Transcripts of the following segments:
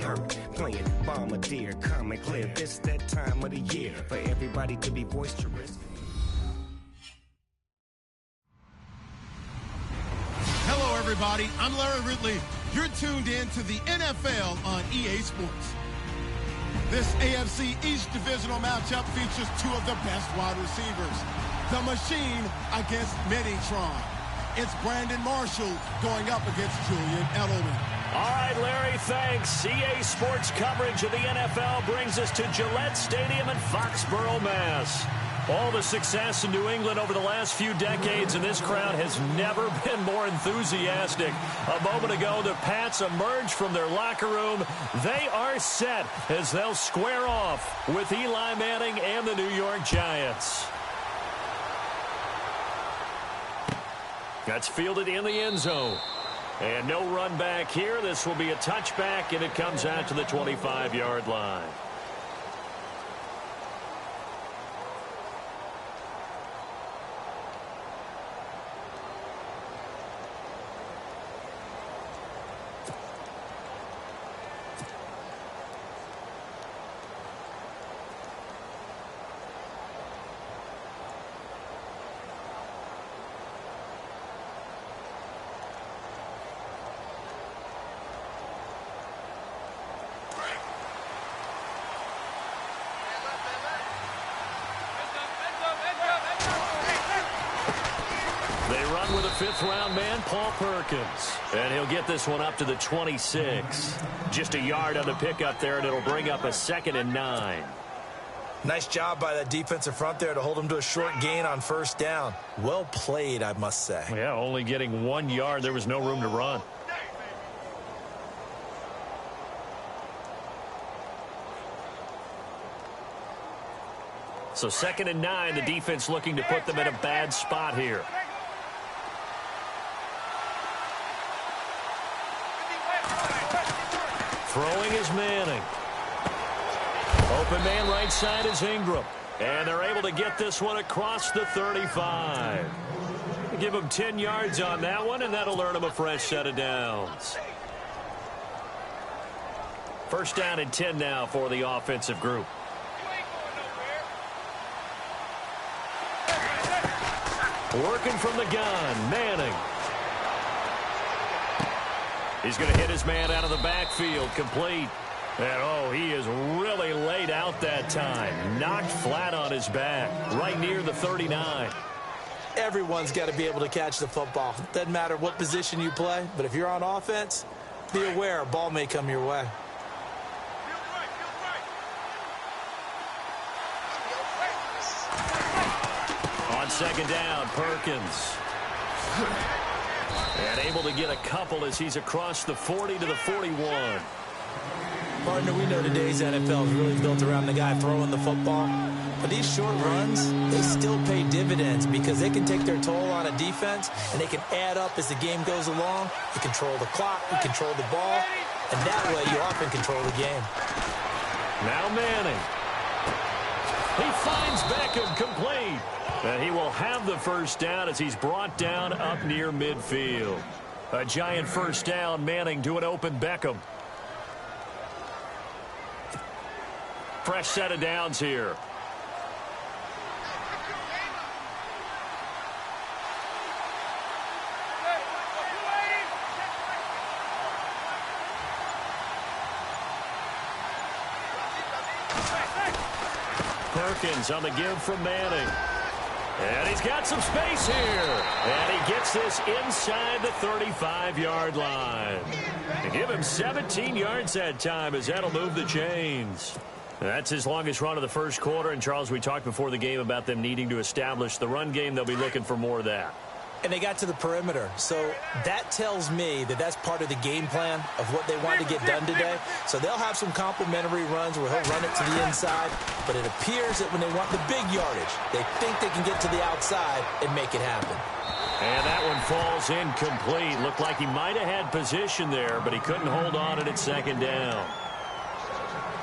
hurt. Playing bombardier, comic clear. This that time of the year for everybody to be boisterous. Hello, everybody. I'm Larry Ridley. You're tuned in to the NFL on EA Sports. This AFC East divisional matchup features two of the best wide receivers. The Machine against Minitron. It's Brandon Marshall going up against Julian Edelman. All right, Larry, thanks. EA Sports coverage of the NFL brings us to Gillette Stadium in Foxborough, Mass. All the success in New England over the last few decades, and this crowd has never been more enthusiastic. A moment ago, the Pats emerged from their locker room. They are set as they'll square off with Eli Manning and the New York Giants. That's fielded in the end zone. And no run back here. This will be a touchback, and it comes out to the 25-yard line. With a fifth-round man, Paul Perkins. And he'll get this one up to the 26. Just a yard on the pickup there, and it'll bring up a 2nd and 9. Nice job by that defensive front there to hold him to a short gain on first down. Well played, I must say. Yeah, only getting 1 yard. There was no room to run. So 2nd and 9, the defense looking to put them in a bad spot here. Throwing is Manning. Open man right side is Ingram. And they're able to get this one across the 35. Give him 10 yards on that one, and that'll earn him a fresh set of downs. First down and 10 now for the offensive group. Working from the gun, Manning. He's going to hit his man out of the backfield, complete. And, oh, he is really laid out that time. Knocked flat on his back, right near the 39. Everyone's got to be able to catch the football. Doesn't matter what position you play, but if you're on offense, be aware a ball may come your way. On second down, Perkins. And able to get a couple as he's across the 40 to the 41. Partner, we know today's NFL is really built around the guy throwing the football. But these short runs, they still pay dividends because they can take their toll on a defense, and they can add up as the game goes along. You control the clock, you control the ball, and that way you often control the game. Now Manning. He finds Beckham complete. And he will have the first down as he's brought down up near midfield. A giant first down, Manning to an open Beckham. Fresh set of downs here. Perkins on the give from Manning. And he's got some space here. And he gets this inside the 35-yard line. To give him 17 yards that time as that'll move the chains. That's his longest run of the first quarter. And, Charles, we talked before the game about them needing to establish the run game. They'll be looking for more of that. And they got to the perimeter. So that tells me that that's part of the game plan of what they want to get done today. So they'll have some complimentary runs where he'll run it to the inside. But it appears that when they want the big yardage, they think they can get to the outside and make it happen. And that one falls incomplete. Looked like he might have had position there, but he couldn't hold on at second down.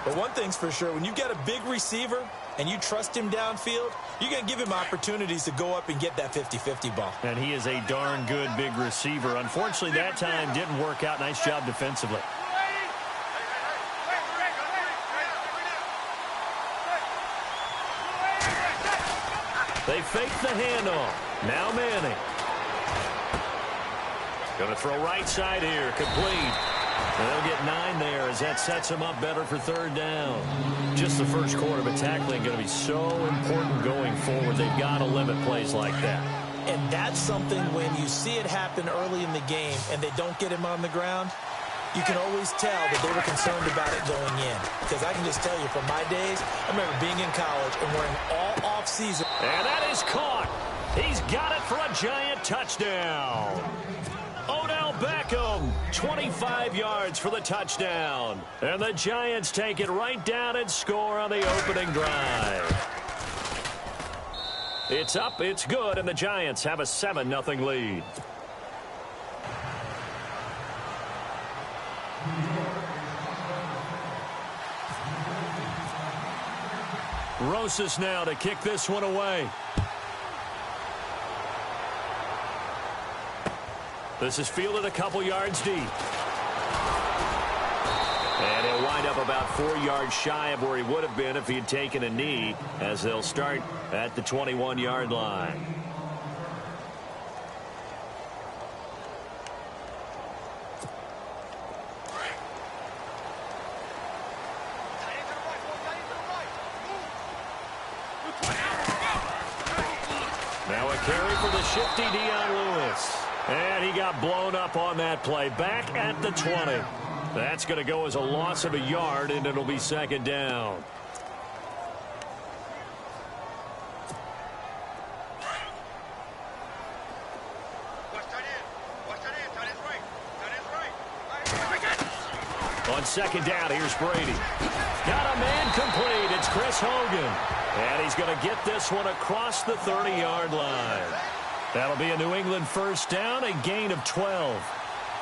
But one thing's for sure, when you've got a big receiver and you trust him downfield, you're going to give him opportunities to go up and get that 50-50 ball. And he is a darn good big receiver. Unfortunately, that time didn't work out. Nice job defensively. They fake the handoff. Now Manning. Going to throw right side here. Complete. And they'll get 9 there as that sets them up better for third down. Just the first quarter, but tackling going to be so important going forward. They've got to limit plays like that. And that's something when you see it happen early in the game and they don't get him on the ground, you can always tell that they were concerned about it going in. Because I can just tell you from my days, I remember being in college and wearing all off-season. And that is caught. He's got it for a Giant touchdown. Odell Beckham, 25 yards for the touchdown. And the Giants take it right down and score on the opening drive. It's up, it's good, and the Giants have a 7-0 lead. Rosas now to kick this one away. This is fielded a couple yards deep. And he'll wind up about 4 yards shy of where he would have been if he had taken a knee, as they'll start at the 21-yard line. Now a carry for the shifty Dion Lewis. And he got blown up on that play. Back at the 20. That's going to go as a loss of a yard, and it'll be second down. On second down, here's Brady. Got a man complete. It's Chris Hogan. And he's going to get this one across the 30-yard line. That'll be a New England first down, a gain of 12.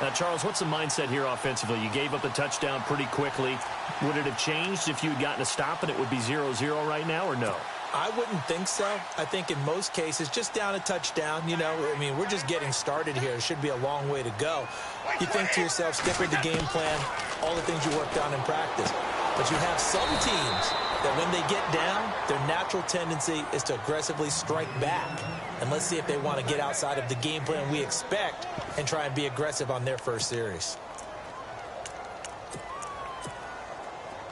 Now, Charles, what's the mindset here offensively? You gave up the touchdown pretty quickly. Would it have changed if you had gotten a stop and it would be 0-0 right now, or no? I wouldn't think so. I think in most cases, just down a touchdown, you know, I mean, we're just getting started here. It should be a long way to go. You think to yourself, stick with the game plan, all the things you worked on in practice. But you have some teams that when they get down, their natural tendency is to aggressively strike back. And let's see if they want to get outside of the game plan we expect and try and be aggressive on their first series.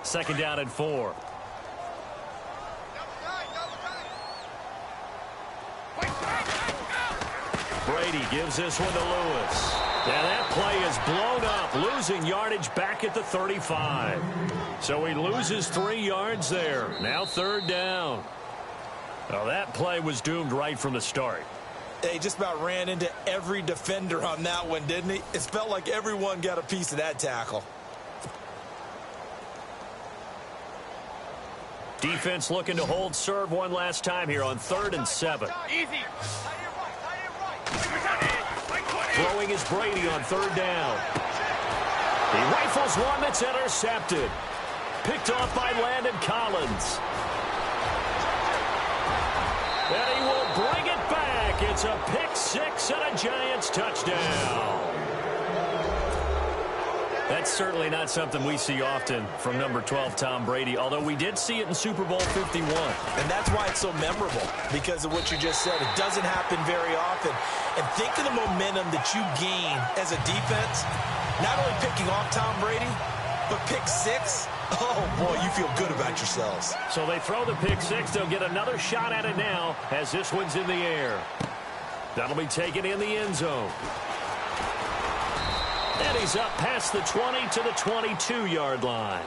Second down and 4. Brady gives this one to Lewis. Now that play is blown up, losing yardage back at the 35. So he loses 3 yards there. Now third down. Now that play was doomed right from the start. He just about ran into every defender on that one, didn't he? It felt like everyone got a piece of that tackle. Defense looking to hold serve one last time here on 3rd and 7. Easy. Throwing is Brady on third down. He rifles one that's intercepted. Picked off by Landon Collins. And he will bring it back. It's a pick six and a Giants touchdown. That's certainly not something we see often from number 12, Tom Brady, although we did see it in Super Bowl 51. And that's why it's so memorable, because of what you just said. It doesn't happen very often. And think of the momentum that you gain as a defense, not only picking off Tom Brady, but pick six. Oh, boy, you feel good about yourselves. So they throw the pick six. They'll get another shot at it now as this one's in the air. That'll be taken in the end zone. And he's up past the 20 to the 22-yard line.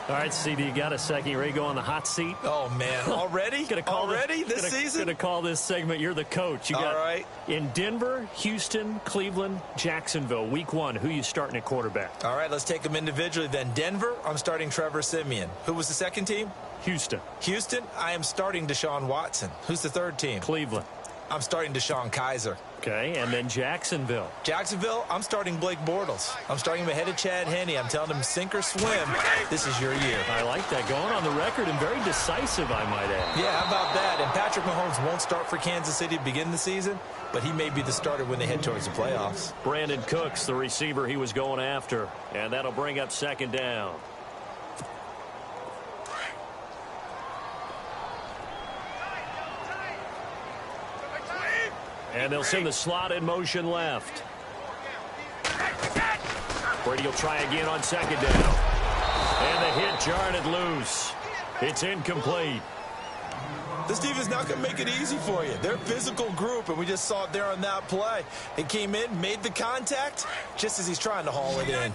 All right, CD, you got a second. You ready to go on the hot seat? Oh, man. Already? This season? Going to call this segment, you're the coach. You got all right. In Denver, Houston, Cleveland, Jacksonville, week 1, who you starting at quarterback? All right, let's take them individually then. Denver, I'm starting Trevor Siemian. Who was the second team? Houston. Houston, I am starting Deshaun Watson. Who's the third team? Cleveland. I'm starting Deshaun Kaiser. Okay, and then Jacksonville. Jacksonville, I'm starting Blake Bortles. I'm starting him ahead of Chad Henne. I'm telling him sink or swim. This is your year. I like that. Going on the record and very decisive, I might add. Yeah, how about that? And Patrick Mahomes won't start for Kansas City to begin the season, but he may be the starter when they head towards the playoffs. Brandon Cooks, the receiver he was going after, and that'll bring up second down. And they'll send the slot in motion left. Brady will try again on second down. And the hit jarred it loose. It's incomplete. This defense not going to make it easy for you. They're a physical group, and we just saw it there on that play. He came in, made the contact, just as he's trying to haul it in.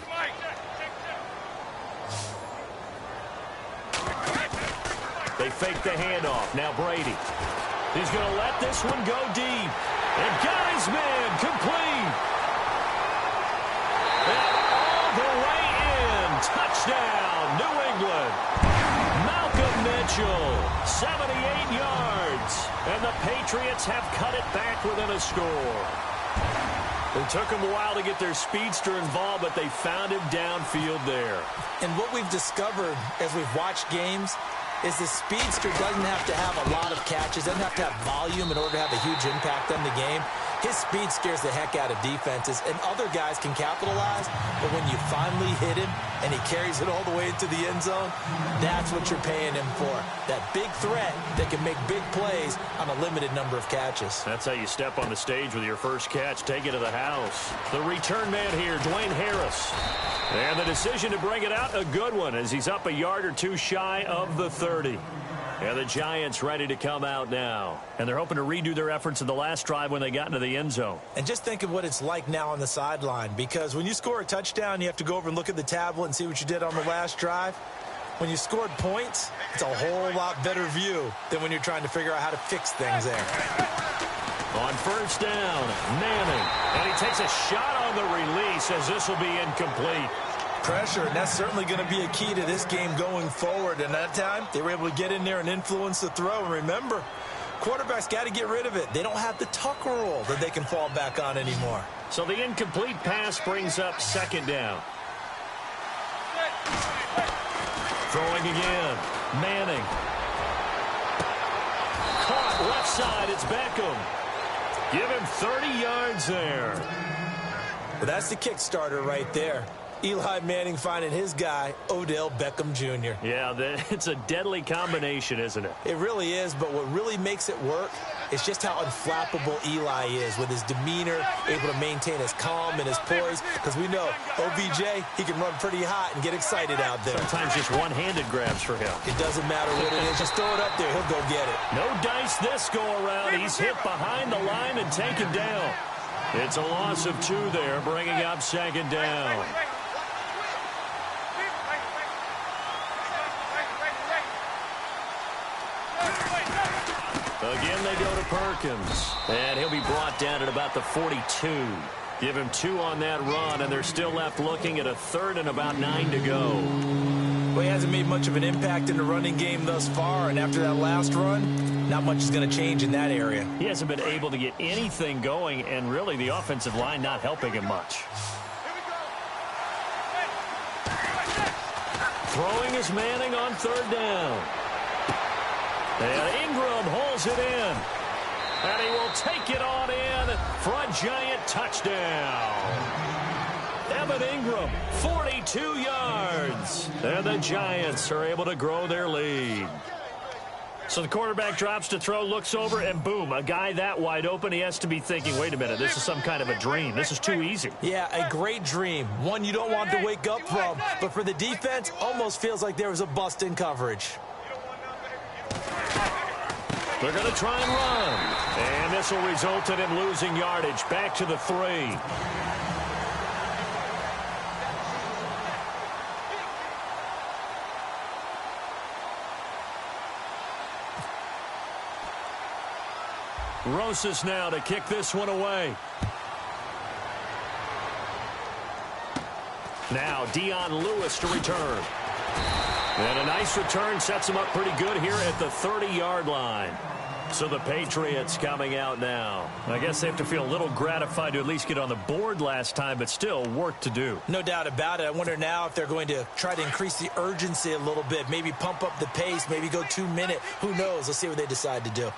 They fake the handoff. Now Brady. He's going to let this one go deep. And got his man complete. And all the way in. Touchdown, New England. Malcolm Mitchell, 78 yards. And the Patriots have cut it back within a score. It took them a while to get their speedster involved, but they found him downfield there. And what we've discovered as we've watched games is the speedster doesn't have to have a lot of catches, doesn't have to have volume in order to have a huge impact on the game. His speed scares the heck out of defenses, and other guys can capitalize, but when you finally hit him and he carries it all the way into the end zone, that's what you're paying him for. That big threat that can make big plays on a limited number of catches. That's how you step on the stage with your first catch, take it to the house. The return man here, Dwayne Harris. And the decision to bring it out, a good one, as he's up a yard or two shy of the 30. And the Giants ready to come out now. And they're hoping to redo their efforts in the last drive when they got into the end zone. And just think of what it's like now on the sideline, because when you score a touchdown, you have to go over and look at the tablet and see what you did on the last drive. When you scored points, it's a whole lot better view than when you're trying to figure out how to fix things there. On first down, Manning. And he takes a shot on the release as this will be incomplete. Pressure, and that's certainly going to be a key to this game going forward. And that time, they were able to get in there and influence the throw. And remember, quarterbacks got to get rid of it. They don't have the tuck rule that they can fall back on anymore. So the incomplete pass brings up second down. Throwing again, Manning. Caught left side, it's Beckham. Give him 30 yards there. Well, that's the kickstarter right there. Eli Manning finding his guy, Odell Beckham Jr. Yeah, it's a deadly combination, isn't it? It really is, but what really makes it work is just how unflappable Eli is with his demeanor, able to maintain his calm and his poise, because we know OBJ, he can run pretty hot and get excited out there. Sometimes just one-handed grabs for him. It doesn't matter what it is. Just throw it up there. He'll go get it. No dice this go-around. He's hit behind the line and taken down. It's a loss of 2 there, bringing up second down. Again, they go to Perkins. And he'll be brought down at about the 42. Give him 2 on that run, and they're still left looking at a 3rd and about 9 to go. Well, he hasn't made much of an impact in the running game thus far, and after that last run, not much is going to change in that area. He hasn't been able to get anything going, and really the offensive line not helping him much. Throwing is Manning on 3rd down. And Ingram holds it in. And he will take it on in for a Giant touchdown. Evan Ingram, 42 yards. And the Giants are able to grow their lead. So the quarterback drops to throw, looks over, and boom, a guy that wide open, he has to be thinking, wait a minute, this is some kind of a dream. This is too easy. Yeah, a great dream. One you don't want to wake up from. But for the defense, almost feels like there was a bust in coverage. They're going to try and run. And this will result in him losing yardage. Back to the 3. Rosas now to kick this one away. Now Dion Lewis to return. And a nice return sets him up pretty good here at the 30-yard line. So the Patriots coming out now. I guess they have to feel a little gratified to at least get on the board last time, but still work to do. No doubt about it. I wonder now if they're going to try to increase the urgency a little bit, maybe pump up the pace, maybe go 2-minute. Who knows? Let's see what they decide to do.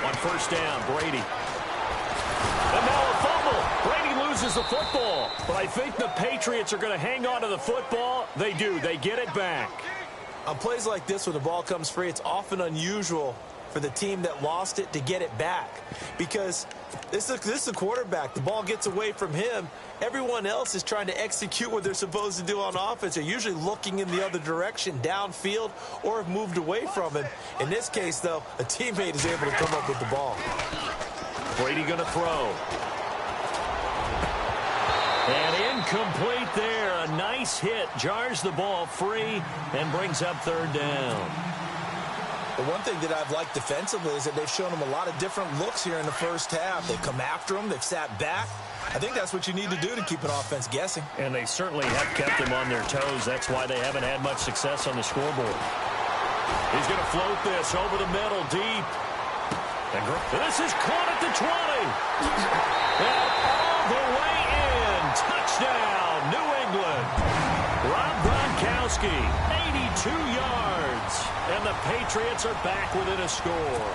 On first down, Brady. And now a fumble. Brady loses the football. But I think the Patriots are going to hang on to the football. They do. They get it back. On plays like this, when the ball comes free, it's often unusual for the team that lost it to get it back. Because this is a quarterback. The ball gets away from him. Everyone else is trying to execute what they're supposed to do on offense. They're usually looking in the other direction, downfield, or have moved away from him. In this case, though, a teammate is able to come up with the ball. Brady going to throw. And incomplete there. A nice hit. Jars the ball free and brings up third down. The one thing that I've liked defensively is that they've shown him a lot of different looks here in the first half. They've come after him. They've sat back. I think that's what you need to do to keep an offense guessing. And they certainly have kept them on their toes. That's why they haven't had much success on the scoreboard. He's going to float this over the middle, deep. And this is caught at the 20. And all the way in. Touchdown, New England. Rob Gronkowski, 82 yards. And the Patriots are back within a score.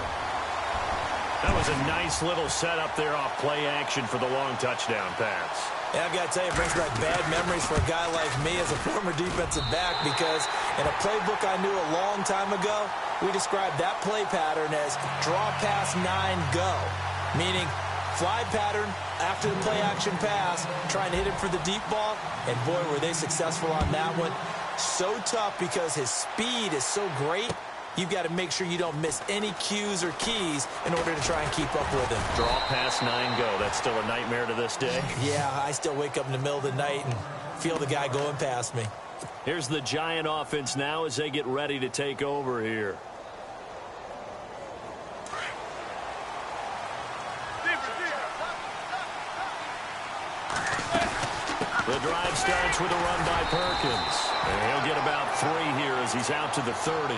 That was a nice little setup there off play action for the long touchdown pass. Yeah, I've got to tell you, it brings back bad memories for a guy like me as a former defensive back, because in a playbook I knew a long time ago, we described that play pattern as draw pass 9 go, meaning fly pattern after the play action pass, trying to hit him for the deep ball, and boy, were they successful on that one. So tough because his speed is so great. You've got to make sure you don't miss any cues or keys in order to try and keep up with him. Draw past 9 go. That's still a nightmare to this day. Yeah, I still wake up in the middle of the night and feel the guy going past me. Here's the Giant offense now as they get ready to take over here. The drive starts with a run by Perkins. And he'll get about 3 here as he's out to the 30.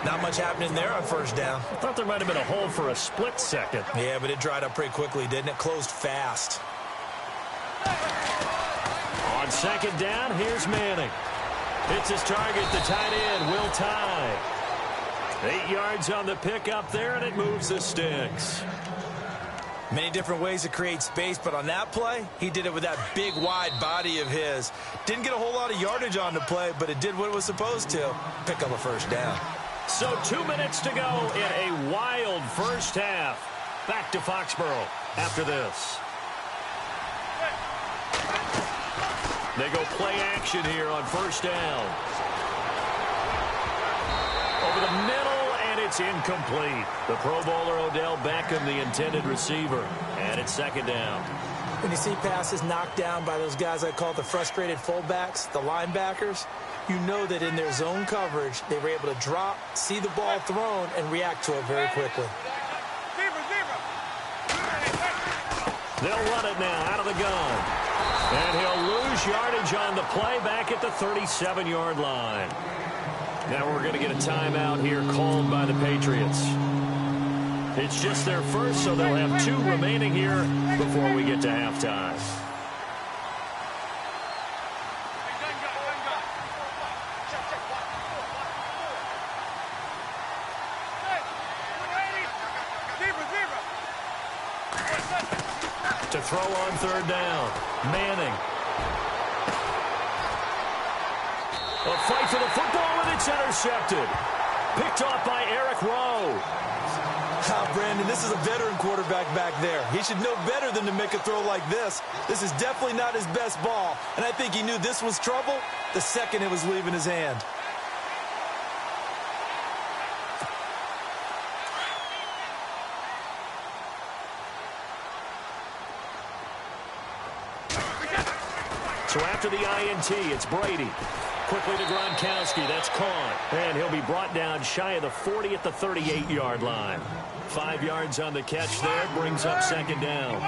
Not much happening there on first down. I thought there might have been a hole for a split second. Yeah, but it dried up pretty quickly, didn't it? Closed fast. On second down, here's Manning. Hits his target, the tight end, Will Tye. 8 yards on the pickup there, and it moves the sticks. Many different ways to create space, but on that play, he did it with that big, wide body of his. Didn't get a whole lot of yardage on the play, but it did what it was supposed to. Pick up a first down. So 2 minutes to go in a wild first half. Back to Foxborough after this. They go play action here on first down. Over the middle, and it's incomplete. The Pro Bowler Odell Beckham, the intended receiver. And it's second down. When you see passes knocked down by those guys I call the frustrated fullbacks, the linebackers, you know that in their zone coverage, they were able to drop, see the ball thrown, and react to it very quickly. They'll run it now out of the gun. And he'll lose yardage on the play back at the 37-yard line. Now we're going to get a timeout here called by the Patriots. It's just their first, so they'll have 2 remaining here before we get to halftime. To throw on third down, Manning. A fight for the football, and it's intercepted. Picked off by Eric Rowe. Brandon, this is a veteran quarterback back there. He should know better than to make a throw like this. This is definitely not his best ball, and I think he knew this was trouble the second it was leaving his hand. So after the INT, it's Brady. Quickly to Gronkowski. That's caught. And he'll be brought down shy of the 40 at the 38-yard line. 5 yards on the catch there. Brings up second down.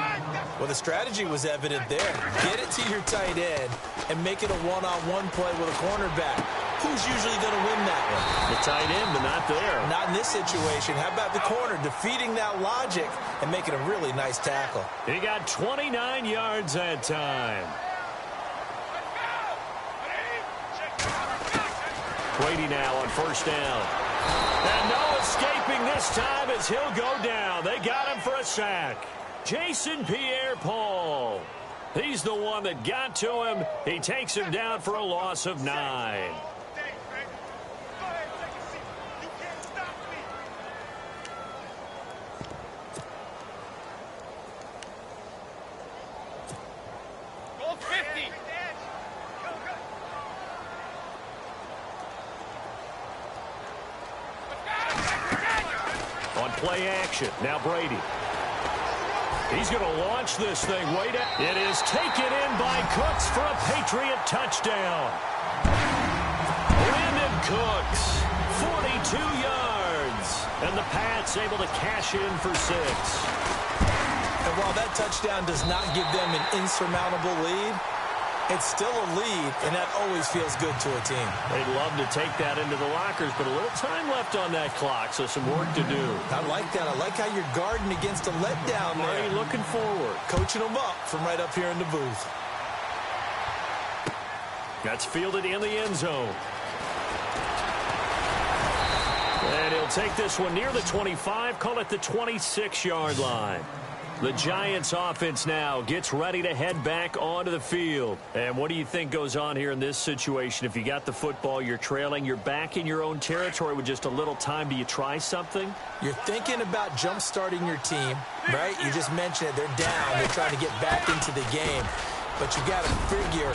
Well, the strategy was evident there. Get it to your tight end and make it a one-on-one play with a cornerback. Who's usually going to win that one? The tight end, but not there. Not in this situation. How about the corner defeating that logic and making a really nice tackle? He got 29 yards that time. Brady now on first down. And no escaping this time as he'll go down. They got him for a sack. Jason Pierre-Paul. He's the one that got to him. He takes him down for a loss of 9. play action. Now Brady. He's going to launch this thing way down. It is taken in by Cooks for a Patriot touchdown. Brandon Cooks, 42 yards. And the Pats able to cash in for 6. And while that touchdown does not give them an insurmountable lead, it's still a lead, and that always feels good to a team. They'd love to take that into the lockers, but a little time left on that clock, so some work to do. I like that. I like how you're guarding against a letdown there. Marty looking forward. Coaching them up from right up here in the booth. That's fielded in the end zone. And he'll take this one near the 25, call it the 26-yard line. The Giants offense now gets ready to head back onto the field. And what do you think goes on here in this situation? If you got the football, you're trailing, you're back in your own territory with just a little time. Do you try something? You're thinking about jump-starting your team, right? You just mentioned it. They're down. They're trying to get back into the game. But you got to figure,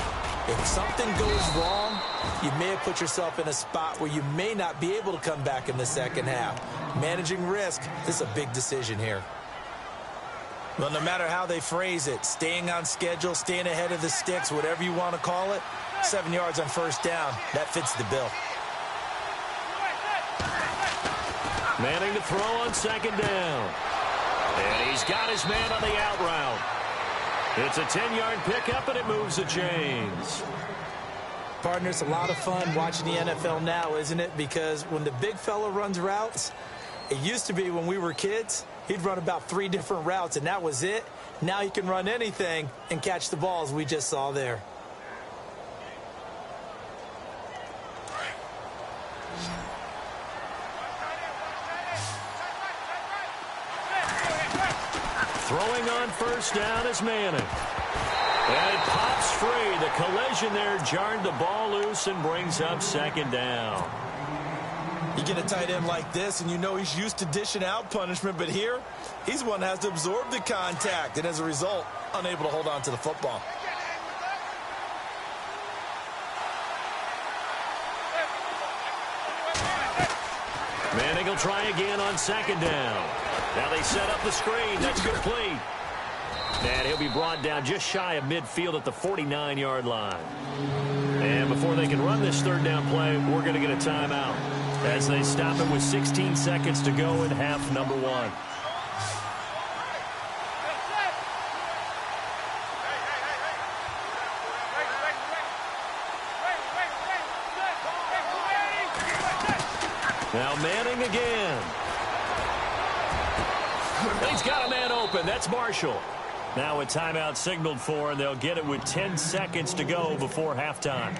if something goes wrong, you may have put yourself in a spot where you may not be able to come back in the second half. Managing risk, this is a big decision here. Well, no matter how they phrase it, staying on schedule, staying ahead of the sticks, whatever you want to call it, 7 yards on first down, that fits the bill. Manning to throw on second down. And he's got his man on the out route. It's a 10-yard pickup, and it moves the chains. Partner, it's a lot of fun watching the NFL now, isn't it? Because when the big fella runs routes, it used to be when we were kids, he'd run about 3 different routes, and that was it. Now he can run anything and catch the balls we just saw there. Throwing on first down is Manning. And it pops free. The collision there jarred the ball loose and brings up second down. You get a tight end like this, and you know he's used to dishing out punishment, but here, he's one that has to absorb the contact, and as a result, unable to hold on to the football. Manning will try again on second down. Now they set up the screen. That's complete. And he'll be brought down just shy of midfield at the 49-yard line. And before they can run this third down play, we're going to get a timeout as they stop it with 16 seconds to go in half number 1. Now Manning again. He's got a man open. That's Marshall. Now a timeout signaled for, and they'll get it with 10 seconds to go before halftime.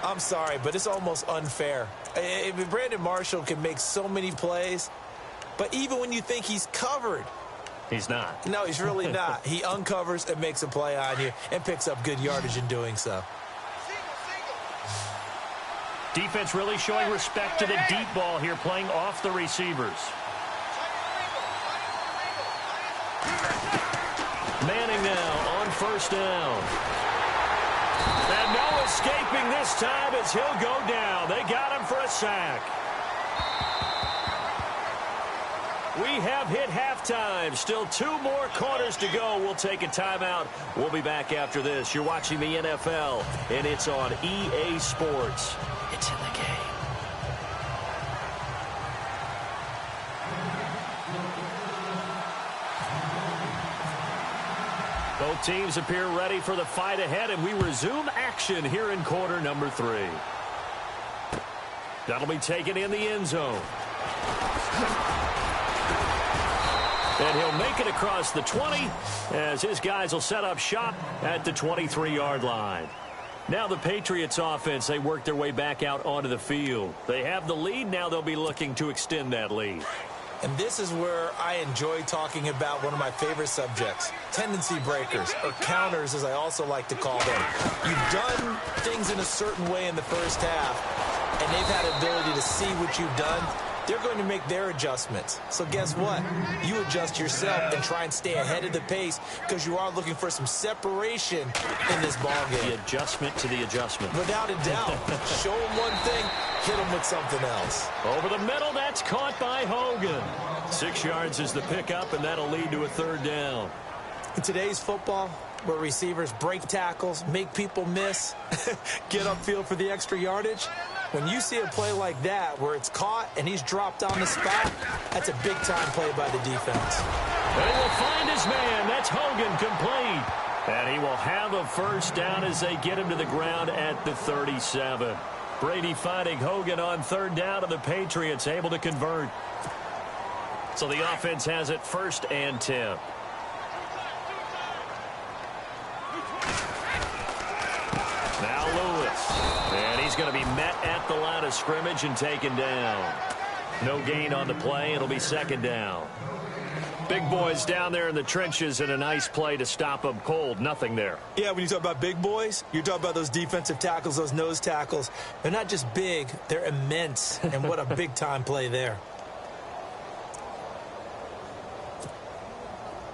I'm sorry, but it's almost unfair. Brandon Marshall can make so many plays, but even when you think he's covered, he's not. No, he's really not. He uncovers and makes a play on you and picks up good yardage in doing so. Defense really showing respect to the deep ball here, playing off the receivers. Manning now on first down. And no escaping this time as he'll go down. They got him for a sack. We have hit halftime. Still 2 more quarters to go. We'll take a timeout. We'll be back after this. You're watching the NFL, and it's on EA Sports. It's in the game. Both teams appear ready for the fight ahead, and we resume action here in quarter number 3. That'll be taken in the end zone. And he'll make it across the 20 as his guys will set up shop at the 23-yard line. Now the Patriots offense, they work their way back out onto the field. They have the lead. Now they'll be looking to extend that lead. And this is where I enjoy talking about one of my favorite subjects, tendency breakers, or counters as I also like to call them. You've done things in a certain way in the first half, and they've had the ability to see what you've done. They're going to make their adjustments. So guess what? You adjust yourself and try and stay ahead of the pace because you are looking for some separation in this ballgame. The adjustment to the adjustment. Without a doubt. Show them one thing, hit them with something else. Over the middle now. that's caught by Hogan. 6 yards is the pickup, and that'll lead to a 3rd down. In today's football, where receivers break tackles, make people miss, get upfield for the extra yardage, when you see a play like that where it's caught and he's dropped on the spot, that's a big-time play by the defense. And he will find his man. That's Hogan, complete. And he will have a 1st down as they get him to the ground at the 37. Brady finding Hogan on 3rd down, and the Patriots able to convert. So the offense has it 1st and 10. Now Lewis. And he's going to be met at the line of scrimmage and taken down. No gain on the play. It'll be 2nd down. Big boys down there in the trenches, and a nice play to stop them cold. Nothing there. Yeah, when you talk about big boys, you're talking about those defensive tackles, those nose tackles. They're not just big, they're immense. And what a big-time play there.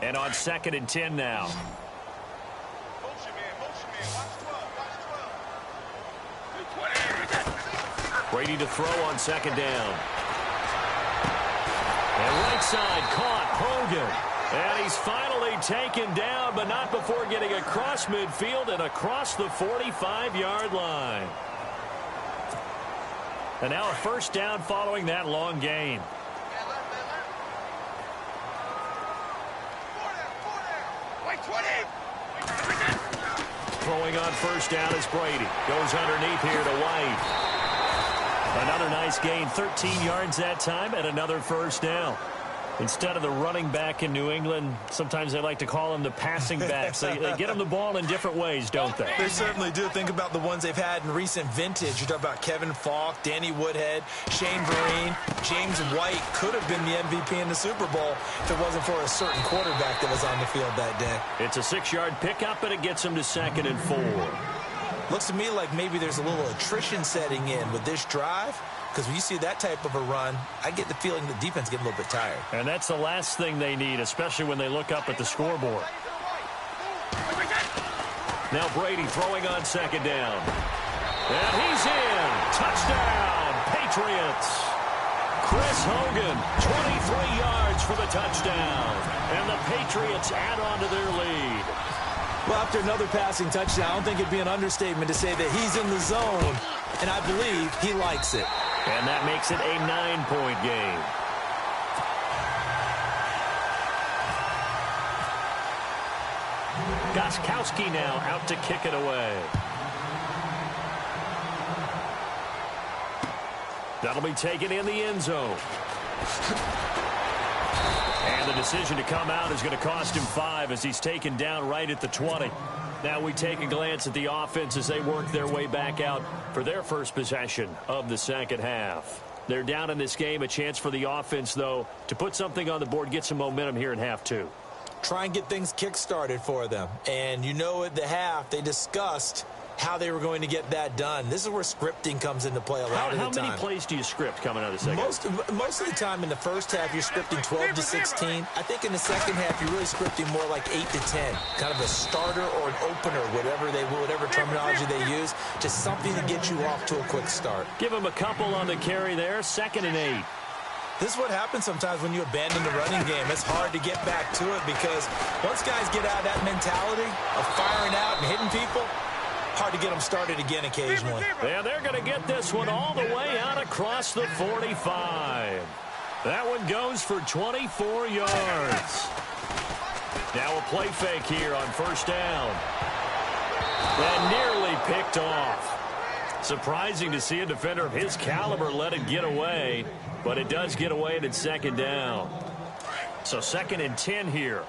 And on 2nd and 10 now. Brady to throw on 2nd down. And right side caught Hogan. And he's finally taken down, but not before getting across midfield and across the 45-yard line. And now a 1st down following that long gain. Throwing on 1st down is Brady. Goes underneath here to White. Another nice gain, 13 yards that time, and another 1st down. Instead of the running back in New England, sometimes they like to call them the passing backs. They get them the ball in different ways, don't they? They certainly do. Think about the ones they've had in recent vintage. You talk about Kevin Falk, Danny Woodhead, Shane Vereen, James White could have been the MVP in the Super Bowl if it wasn't for a certain quarterback that was on the field that day. It's a 6-yard pickup, and it gets them to 2nd and 4. Looks to me like maybe there's a little attrition setting in with this drive, because when you see that type of a run, I get the feeling the defense getting a little bit tired. And that's the last thing they need, especially when they look up at the scoreboard. Now Brady throwing on 2nd down. And he's in. Touchdown, Patriots. Chris Hogan, 23 yards for the touchdown. And the Patriots add on to their lead. Well, after another passing touchdown, I don't think it'd be an understatement to say that he's in the zone, and I believe he likes it. And that makes it a 9-point game. Gostkowski now out to kick it away. That'll be taken in the end zone. And the decision to come out is going to cost him 5 as he's taken down right at the 20. Now we take a glance at the offense as they work their way back out for their first possession of the 2nd half. They're down in this game. A chance for the offense, though, to put something on the board, get some momentum here in half 2. Try and get things kick-started for them. And you know at the half, they discussed how they were going to get that done. This is where scripting comes into play a lot of the time. How many plays do you script coming out of the 2nd? Most of the time in the first half, you're scripting 12 to 16. I think in the 2nd half, you're really scripting more like 8 to 10. Kind of a starter or an opener, whatever terminology they use. Just something to get you off to a quick start. Give them a couple on the carry there. 2nd and 8. This is what happens sometimes when you abandon the running game. It's hard to get back to it because once guys get out of that mentality of firing out and hitting people, hard to get them started again occasionally. Yeah, they're going to get this one all the way out across the 45. That one goes for 24 yards. Now a play fake here on 1st down. And nearly picked off. Surprising to see a defender of his caliber let it get away, but it does get away and it's 2nd down. So 2nd and 10 here.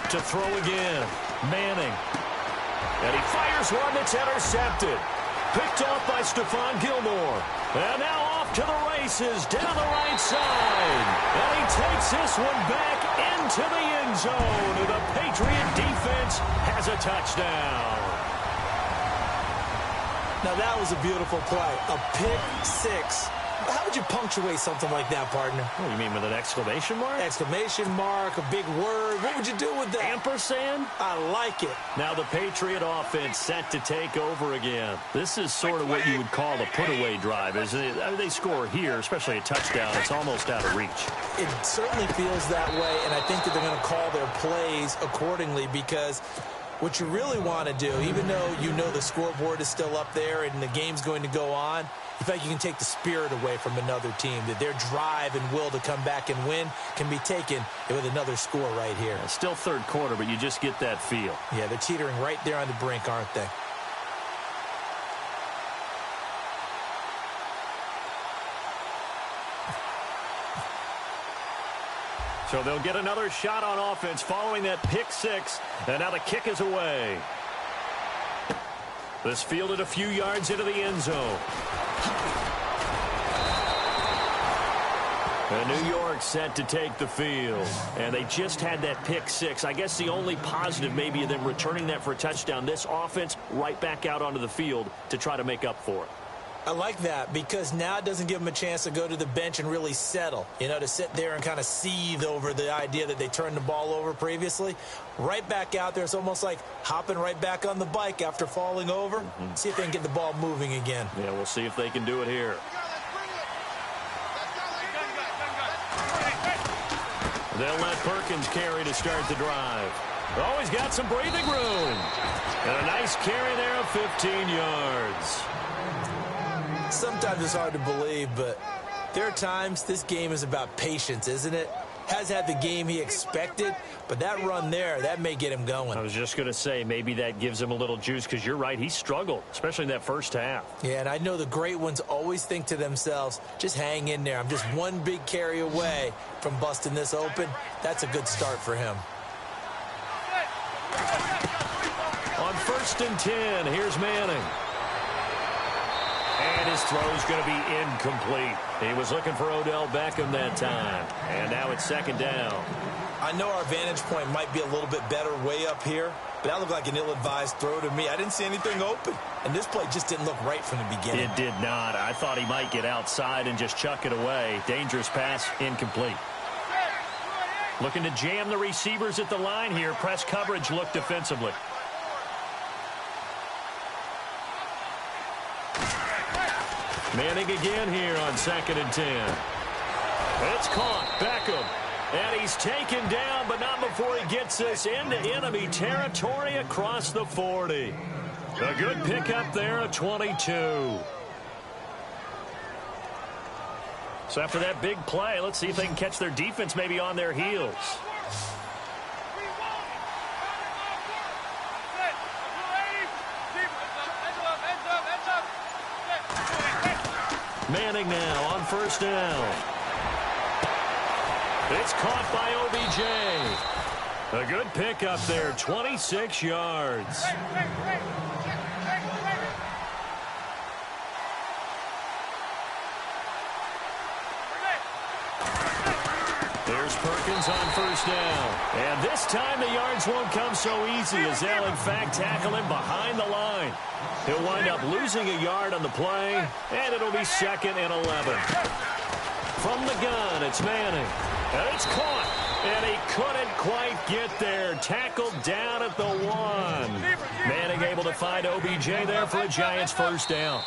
To throw again, Manning. And he fires one that's intercepted. Picked off by Stephon Gilmore. And now off to the races down the right side. And he takes this one back into the end zone. And the Patriot defense has a touchdown. Now that was a beautiful play. A pick 6. How would you punctuate something like that, partner? What do you mean, with an exclamation mark? Exclamation mark, a big word. What would you do with that? Ampersand? I like it. Now the Patriot offense set to take over again. This is sort of what you would call a put-away drive. As they score here, especially a touchdown, it's almost out of reach. It certainly feels that way, and I think that they're going to call their plays accordingly, because what you really want to do, even though you know the scoreboard is still up there and the game's going to go on, you feel like you can take the spirit away from another team, that their drive and will to come back and win can be taken with another score right here. Still third quarter, but you just get that feel. Yeah, they're teetering right there on the brink, aren't they? So they'll get another shot on offense following that pick six, and now the kick is away. This fielded a few yards into the end zone. And New York set to take the field. And they just had that pick six. I guess the only positive maybe of them returning that for a touchdown. This offense right back out onto the field to try to make up for it. I like that, because now it doesn't give them a chance to go to the bench and really settle, to sit there and kind of seethe over the idea that they turned the ball over previously. Right back out there, it's almost like hopping right back on the bike after falling over. See if they can get the ball moving again. Yeah, we'll see if they can do it here. They'll let Perkins carry to start the drive. Oh, he's got some breathing room. And a nice carry there of 15 yards. Sometimes it's hard to believe, but there are times this game is about patience, isn't it? Has had the game he expected, but that run there, that may get him going. I was just going to say, maybe that gives him a little juice, because you're right, he struggled, especially in that first half. Yeah, and I know the great ones always think to themselves, just hang in there. I'm just one big carry away from busting this open. That's a good start for him. On 1st and 10, here's Manning. And his throw's going to be incomplete. He was looking for Odell Beckham that time. And now it's 2nd down. I know our vantage point might be a little bit better way up here, but that looked like an ill-advised throw to me. I didn't see anything open. And this play just didn't look right from the beginning. It did not. I thought he might get outside and just chuck it away. Dangerous pass, incomplete. Looking to jam the receivers at the line here. Press coverage look defensively. Manning again here on 2nd and 10. It's caught. Beckham. And he's taken down, but not before he gets us into enemy territory across the 40. A good pickup there at 22. So after that big play, let's see if they can catch their defense maybe on their heels. Manning now on 1st down. It's caught by OBJ. A good pickup there, 26 yards. There's Perkins on 1st down. And this time the yards won't come so easy, as they'll in fact tackle him behind the line. He'll wind up losing a yard on the play, and it'll be 2nd and 11. From the gun, it's Manning. And it's caught, and he couldn't quite get there. Tackled down at the 1. Manning able to find OBJ there for a Giants 1st down.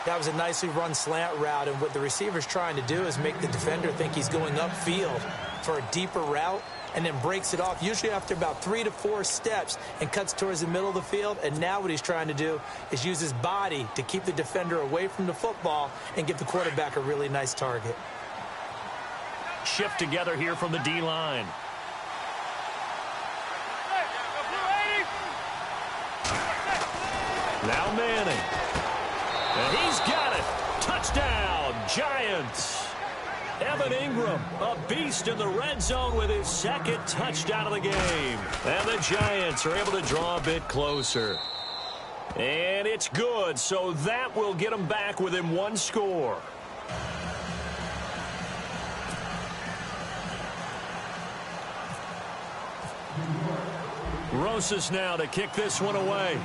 That was a nicely run slant route, and what the receiver's trying to do is make the defender think he's going upfield for a deeper route, and then breaks it off, usually after about 3 to 4 steps, and cuts towards the middle of the field. And now what he's trying to do is use his body to keep the defender away from the football and give the quarterback a really nice target. Shift together here from the D-line. Now Manning. And he's got it. Touchdown, Giants. Evan Ingram, a beast in the red zone with his 2nd touchdown of the game. And the Giants are able to draw a bit closer. And it's good, so that will get them back within 1 score. Rosas now to kick this one away.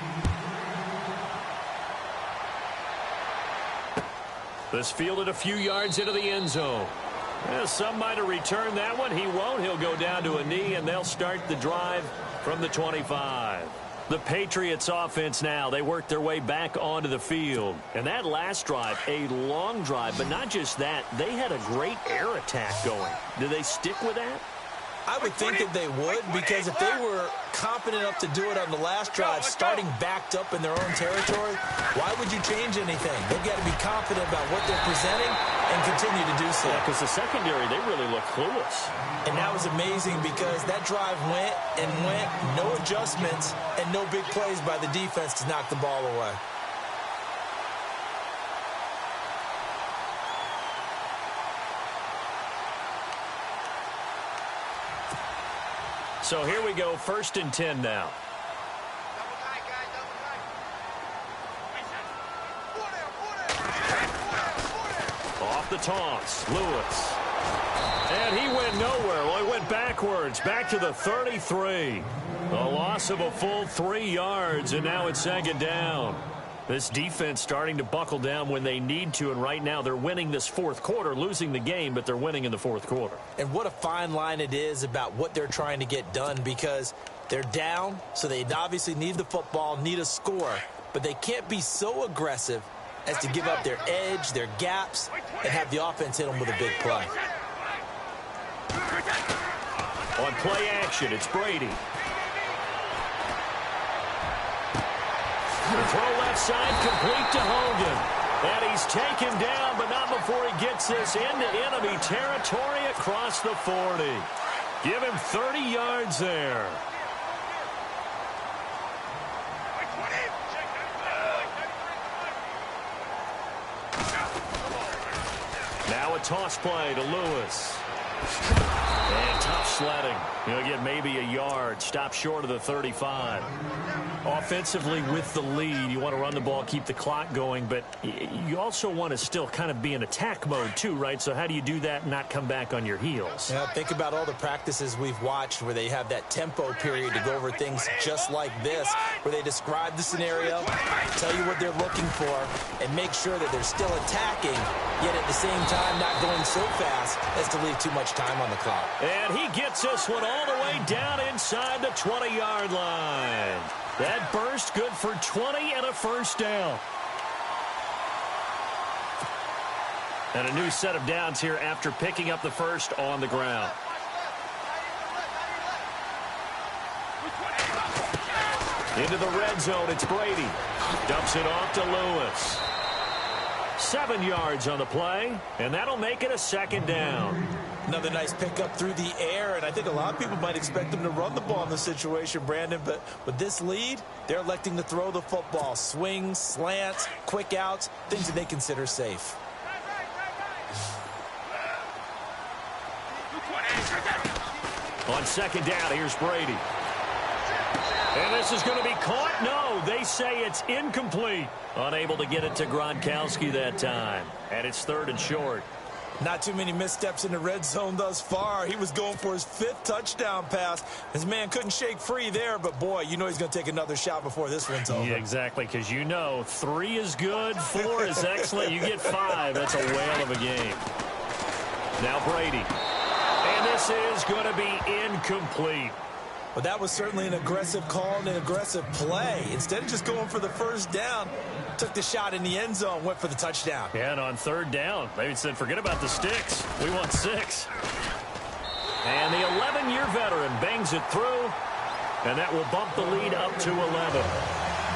This fielded a few yards into the end zone. Well, some might have returned that one. He won't. He'll go down to a knee, and they'll start the drive from the 25. The Patriots offense now, they work their way back onto the field. And that last drive, a long drive, but not just that, they had a great air attack going. Do they stick with that? I would think that they would, because if they were confident enough to do it on the last drive, starting backed up in their own territory, why would you change anything? They've got to be confident about what they're presenting and continue to do so. Yeah, because the secondary, they really look clueless. And that was amazing because that drive went and went, no adjustments, and no big plays by the defense to knock the ball away. So here we go, 1st and 10 now. Off the toss, Lewis. And he went nowhere. Well, he went backwards, back to the 33. A loss of a full 3 yards, and now it's 2nd down. This defense starting to buckle down when they need to, and right now they're winning this 4th quarter, losing the game, but they're winning in the 4th quarter. And what a fine line it is about what they're trying to get done, because they're down, so they obviously need the football, need a score, but they can't be so aggressive as to give up their edge, their gaps, and have the offense hit them with a big play. On play action, it's Brady. The throw left side, complete to Hogan. And he's taken down, but not before he gets this into enemy territory across the 40. Give him 30 yards there. Now a toss play to Lewis. And tough sledding. He'll get maybe a yard. Stop short of the 35. Offensively with the lead, you want to run the ball, keep the clock going, but you also want to still kind of be in attack mode too, right? So how do you do that and not come back on your heels? Yeah, think about all the practices we've watched where they have that tempo period to go over things just like this, where they describe the scenario, tell you what they're looking for, and make sure that they're still attacking, yet at the same time not going so fast as to leave too much time on the clock. And he gets this one all the way down inside the 20-yard line. That burst good for 20 and a 1st down. And a new set of downs here after picking up the 1st on the ground. Into the red zone, it's Brady. Dumps it off to Lewis. 7 yards on the play, and that'll make it a 2nd down. Another nice pickup through the air, and I think a lot of people might expect them to run the ball in this situation, Brandon, but with this lead, they're electing to throw the football. Swings, slants, quick outs, things that they consider safe. On 2nd down, here's Brady. And this is going to be caught. No, they say it's incomplete. Unable to get it to Gronkowski that time. And it's 3rd and short. Not too many missteps in the red zone thus far. He was going for his 5th touchdown pass. His man couldn't shake free there, but boy, you know he's going to take another shot before this one's over. Yeah, exactly, because you know 3 is good, 4 is excellent. You get 5. That's a whale of a game. Now Brady. And this is going to be incomplete. But that was certainly an aggressive call and an aggressive play. Instead of just going for the 1st down, took the shot in the end zone, went for the touchdown. Yeah, and on 3rd down, they said, forget about the sticks. We want 6. And the 11-year veteran bangs it through, and that will bump the lead up to 11.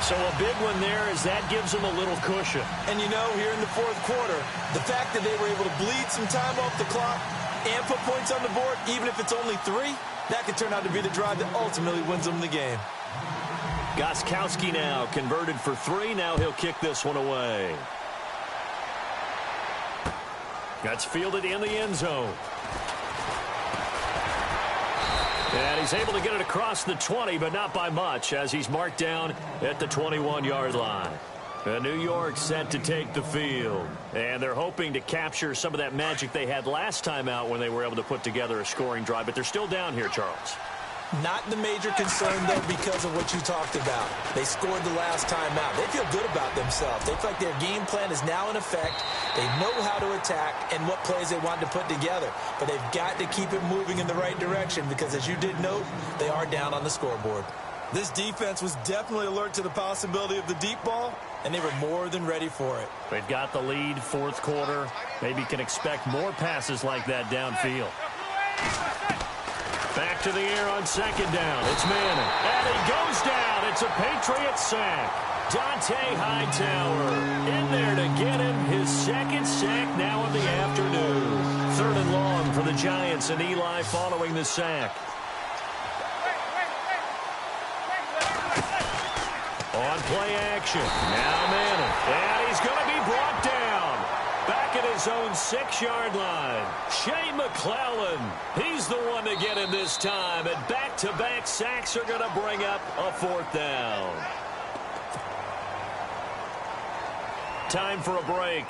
So a big one there as that gives them a little cushion. And you know, here in the 4th quarter, the fact that they were able to bleed some time off the clock and put points on the board, even if it's only 3, that could turn out to be the drive that ultimately wins them the game. Gronkowski now converted for 3. Now he'll kick this one away. That's fielded in the end zone. And he's able to get it across the 20, but not by much, as he's marked down at the 21-yard line. New York set to take the field. And they're hoping to capture some of that magic they had last time out when they were able to put together a scoring drive. But they're still down here, Charles. Not the major concern, though, because of what you talked about. They scored the last time out. They feel good about themselves. They feel like their game plan is now in effect. They know how to attack and what plays they want to put together. But they've got to keep it moving in the right direction because, as you did note, they are down on the scoreboard. This defense was definitely alert to the possibility of the deep ball, and they were more than ready for it. They've got the lead, fourth quarter. Maybe can expect more passes like that downfield. Back to the air on second down. It's Manning. And he goes down. It's a Patriot sack. Dante Hightower in there to get him. His second sack now of the afternoon. Third and long for the Giants, and Eli following the sack. On play action. Now Manning. And he's going to be brought down. Back at his own 6-yard line. Shea McClellan. He's the one to get him this time. And back-to-back sacks are going to bring up a fourth down. Time for a break.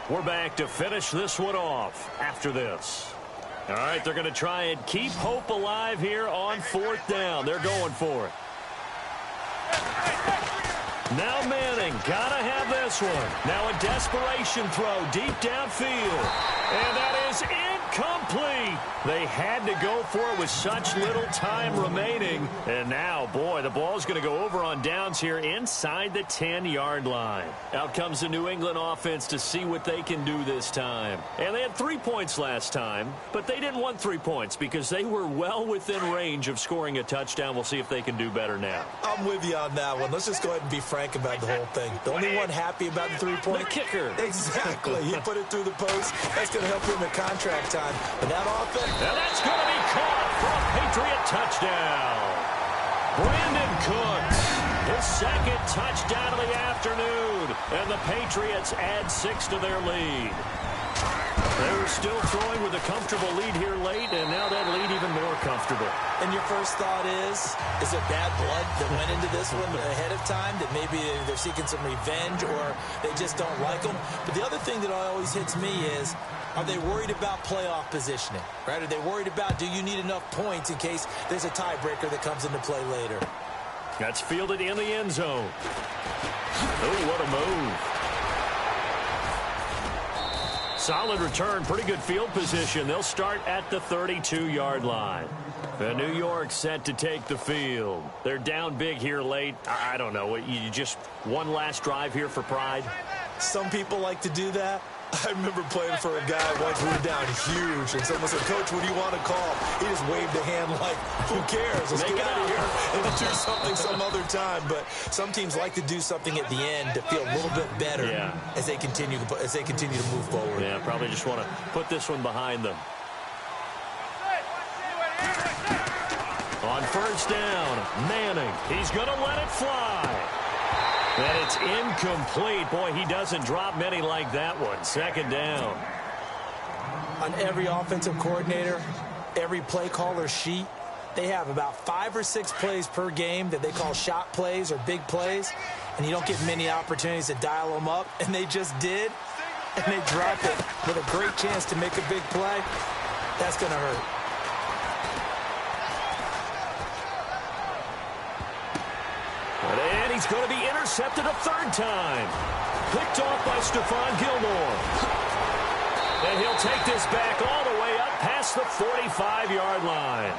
We're back to finish this one off after this. All right, they're going to try and keep hope alive here on fourth down. They're going for it. Now Manning, gotta have this one. Now a desperation throw deep downfield. And that is incomplete. They had to go for it with such little time remaining. And now, boy, the ball's going to go over on downs here inside the 10-yard line. Out comes the New England offense to see what they can do this time. And they had 3 points last time, but they didn't want 3 points because they were well within range of scoring a touchdown. We'll see if they can do better now. I'm with you on that one. Let's just go ahead and be frank about the whole thing. The only one happy about the 3-point. The kicker. Exactly. He put it through the post. That's going to help him in contract time. But that offense. And that's going to be caught for a Patriot touchdown. Brandon Cooks, his second touchdown of the afternoon. And the Patriots add 6 to their lead. They were still throwing with a comfortable lead here late, and now that lead even more comfortable. And your first thought is it bad blood that went into this one ahead of time, that maybe they're seeking some revenge or they just don't like them? But the other thing that always hits me is, are they worried about playoff positioning? Right? Are they worried about, do you need enough points in case there's a tiebreaker that comes into play later? That's fielded in the end zone. Oh, what a move. Solid return, pretty good field position. They'll start at the 32-yard line. The New York set to take the field. They're down big here late. I don't know. You just one last drive here for pride? Some people like to do that. I remember playing for a guy once. We were down huge, and someone said, "Coach, what do you want to call?" He just waved a hand like, "Who cares? Let's get out of here and do something some other time." But some teams like to do something at the end to feel a little bit better as they continue to move forward. Yeah, probably just want to put this one behind them. On first down, Manning. He's going to let it fly. And it's incomplete. Boy, he doesn't drop many like that one. Second down. On every offensive coordinator, every play caller sheet, they have about 5 or 6 plays per game that they call shot plays or big plays, and you don't get many opportunities to dial them up, and they just did, and they dropped it with a great chance to make a big play. That's going to hurt. And he's going to be intercepted a third time. Picked off by Stephon Gilmore. And he'll take this back all the way up past the 45-yard line.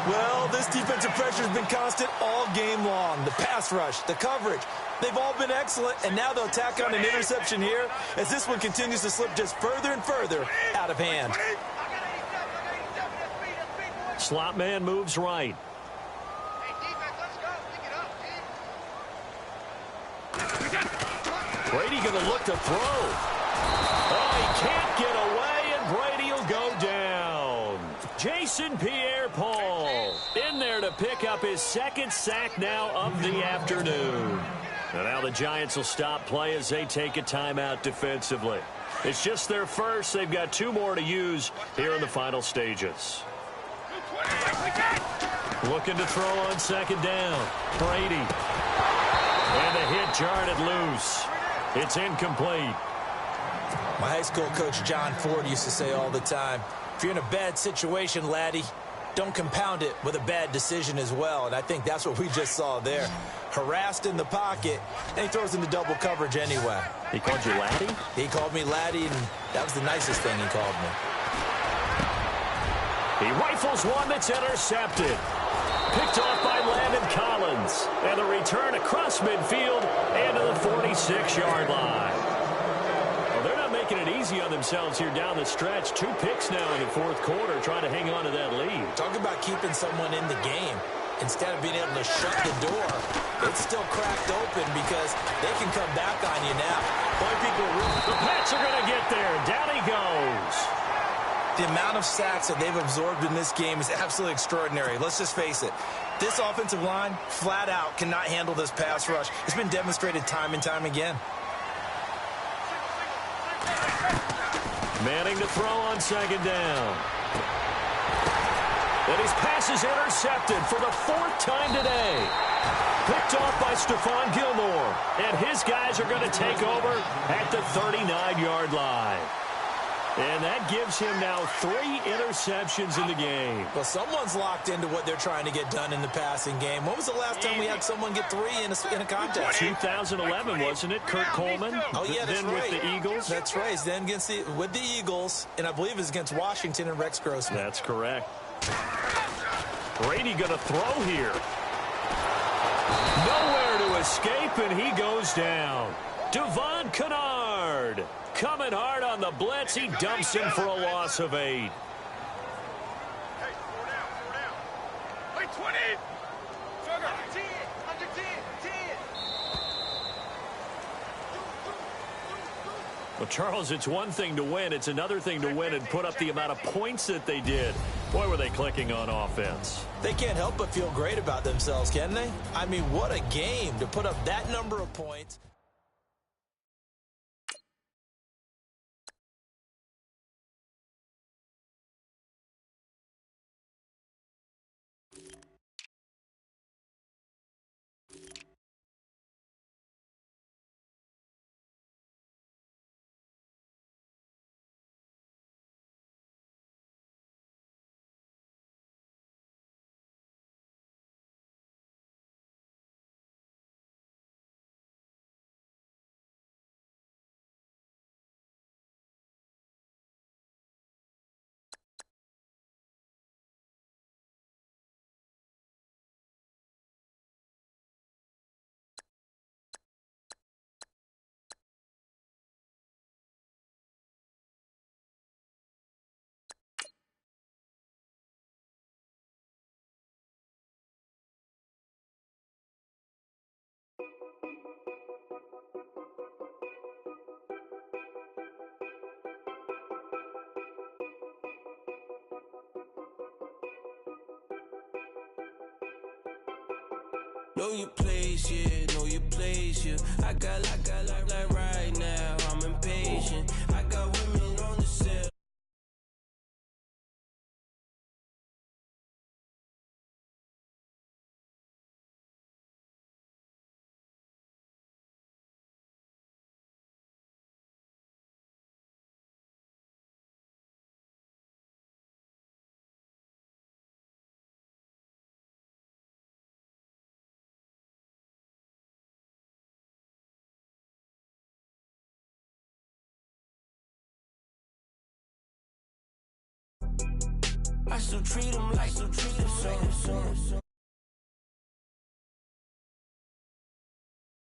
Well, this defensive pressure has been constant all game long. The pass rush, the coverage, they've all been excellent, and now they'll tack on an interception here as this one continues to slip just further and further out of hand. Slot man moves right. Brady going to look to throw. Oh, he can't get away, and Brady will go down. Jason Pierre-Paul in there to pick up his second sack now of the afternoon. And now the Giants will stop play as they take a timeout defensively. It's just their first. They've got 2 more to use here in the final stages. Looking to throw on second down. Brady. And the hit jarred it loose. It's incomplete. My high school coach, John Ford, used to say all the time, if you're in a bad situation, laddie, don't compound it with a bad decision as well. And I think that's what we just saw there. Harassed in the pocket, and he throws into double coverage anyway. He called you laddie? He called me laddie, and that was the nicest thing he called me. He rifles one that's intercepted. Picked off by Landon Collins. And the return across midfield and to the 46-yard line. Well, they're not making it easy on themselves here down the stretch. 2 picks now in the fourth quarter, trying to hang on to that lead. Talk about keeping someone in the game. Instead of being able to shut the door, it's still cracked open because they can come back on you now. Boy, people, the Pats are going to get there. Down he goes. The amount of sacks that they've absorbed in this game is absolutely extraordinary. Let's just face it. This offensive line, flat out, cannot handle this pass rush. It's been demonstrated time and time again. Manning to throw on second down. And his pass is intercepted for the 4th time today. Picked off by Stephon Gilmore. And his guys are going to take over at the 39-yard line. And that gives him now 3 interceptions in the game. Well, someone's locked into what they're trying to get done in the passing game. When was the last time we had someone get 3 in a contest? 2011, wasn't it? Kurt Coleman? Oh, yeah, that's then right. With the Eagles? That's right. Then with the Eagles, and I believe it's against Washington and Rex Grossman. That's correct. Brady going to throw here. Nowhere to escape, and he goes down. Devon Kennard coming hard on the blitz. He dumps him for a loss of 8. Well, Charles, it's one thing to win. It's another thing to win and put up the amount of points that they did. Boy, were they clicking on offense. They can't help but feel great about themselves, can they? I mean, what a game to put up that number of points. Know your place, yeah, know your place, yeah. I got like right now, I'm impatient. I got women on the set. I still treat them like so.